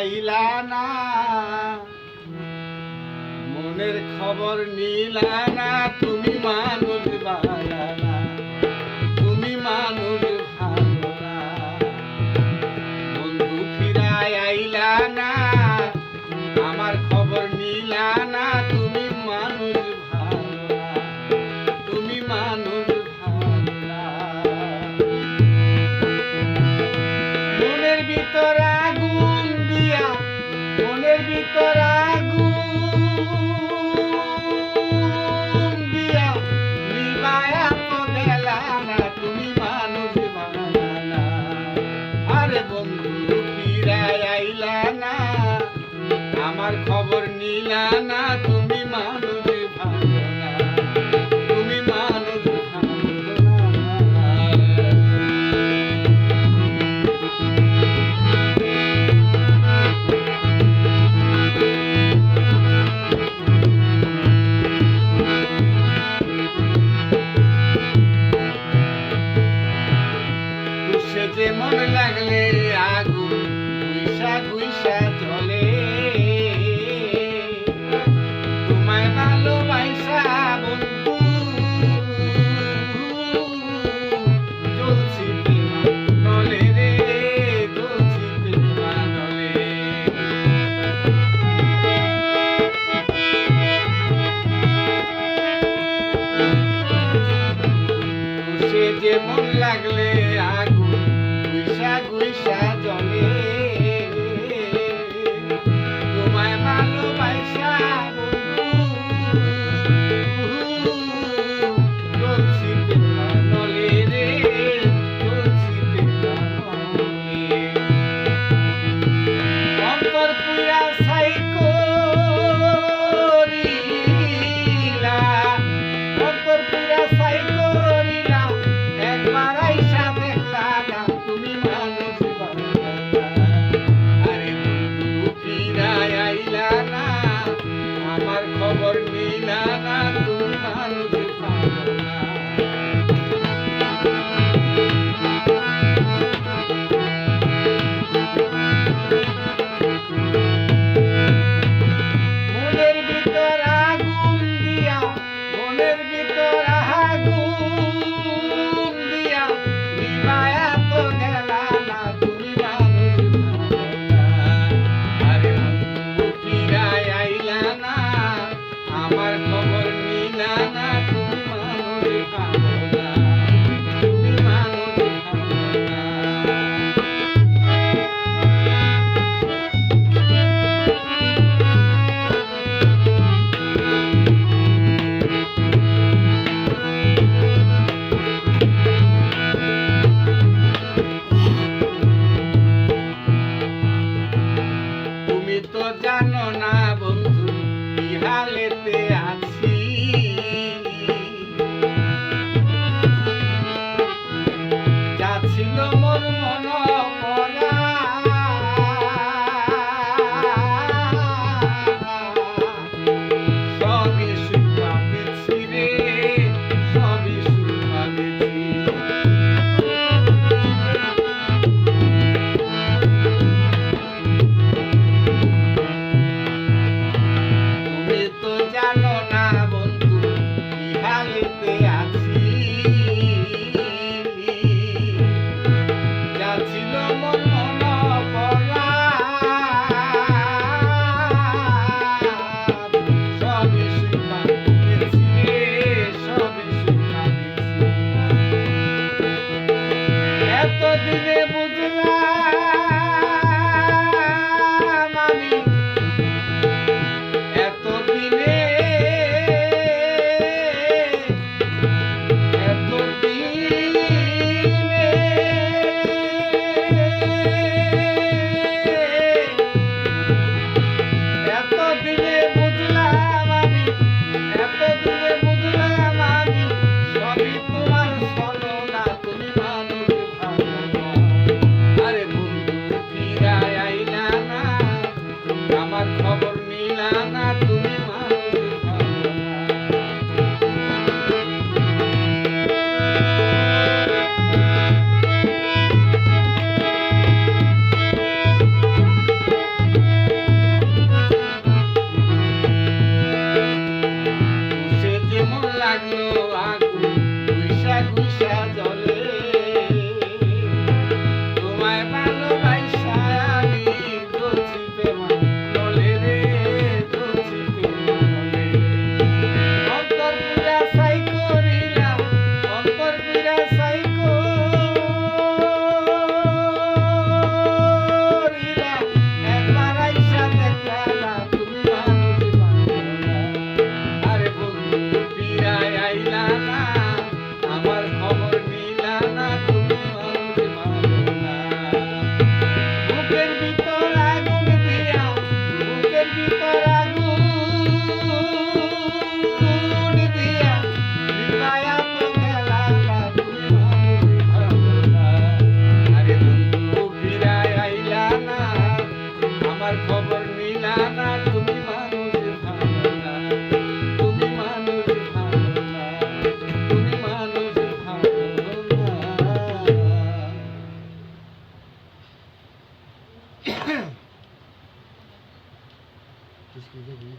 আইলা না, মনের খবর নিলা না, তুমি মানুষ ভালো না, তুমি মানুষ ভালো না। বন্ধু ফিরায় আইলা না, আমার খবর নিলা না, তুমি মানুষ ভালো না, তুমি মানুষ ভালো না। মনের ভিতর আগুন দিয়া, মনের ভিতর আগুন দিয়া নিবায়া তো গেলা না, তুমি মানুষ ভালো না। আরে বন্ধু ফিরায় আইলা না, আমার খবর নিলা না, তুমি মানুষ ভালো না, তুমি মানুষ ভালো না। যে মন লাগলে আগুন গুইসা গুইসা জ্বলে, তোমায় ভালোবাসা বন্ধু জ্বলছি প্রেমানলে রে, জ্বলছি প্রেমানলে। সে যে মন লাগলে আগুন গুইসা গুইসা জ্বলে, তোমায় ভালোবাসা জ্বলছি প্রেমানলে রে, জ্বলছি প্রেমানলে। অন্তর পুরা ছাই করিলা, অন্তর পুরা ছাই করিলা, একবার আইসা দেখলা না, তুমি মানুষ ভালো না। আরে বন্ধু ফিরায় আইলা না, আমার খবর নিলা না, তুমি মানুষ ভালো না। মনের ভিতর আগুন দিয়া, মনের ভিতর আগুন দিয়া নিবায়া তো গেলা না, তুমি মানুষ ভালো না। আরে বন্ধু ফিরায় আইলা না, আমার খবর নিলা না, তুমি মানুষ ভালো না, তুমি মানুষ ভালো না। তুমি তো জানো না বন্ধু কি হালেতে আছি, যা ছিল মোর মন পরা, সবই সুরমা পেছি রে, সবই সুরমা পেছি। তুমি তো জানো না বন্ধু কি হালেতে আছি, যা ছিল মোর মন পরা, সবই সুরমা পেছি রে, সবই সুরমা পেছি। এতদিনে বুঝলাম আমি, এতদিনে এতদিনে এতদিনে বুঝলাম আমি, এতদিনে বুঝলাম আমি, সবই তোমার ছলনা, তুমি মানুষ ভালো না। Qu'est-ce que vous avez dit?